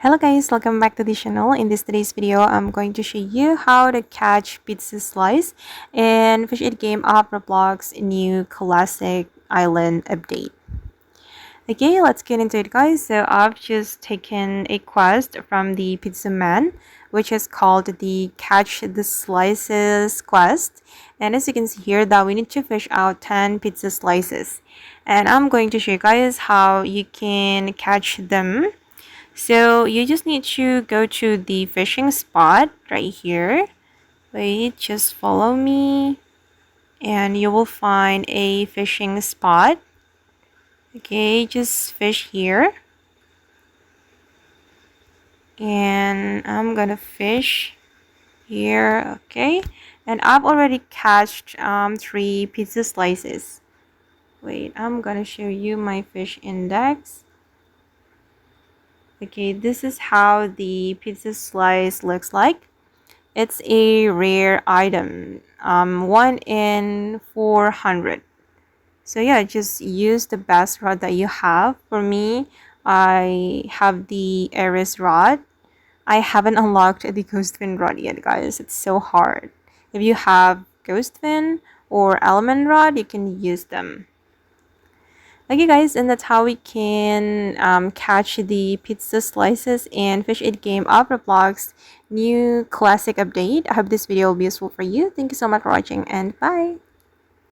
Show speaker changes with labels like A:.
A: Hello guys, welcome back to the channel. In today's video, I'm going to show you how to catch pizza slice in Fish It Game of Roblox new classic island update. Okay, let's get into it guys. So I've just taken a quest from the pizza man, which is called the catch the slices quest. And as you can see here that we need to fish out 10 pizza slices. And I'm going to show you guys how you can catch them. So you just need to go to the fishing spot right here. Wait, just follow me and you will find a fishing spot. Okay, just fish here. And I'm gonna fish here, okay? And I've already catched 3 pizza slices. Wait, I'm gonna show you my fish index. Okay, this is how the pizza slice looks like. It's a rare item, 1 in 400. So yeah, just use the best rod that you have. For me, I have the Aries rod. I haven't unlocked the Ghost Fin rod yet, guys. It's so hard. If you have Ghost Fin or Element rod, you can use them. Okay guys, and that's how we can catch the pizza slices and Fish It Game of Roblox new classic update. I hope this video will be useful for you. Thank you so much for watching and bye!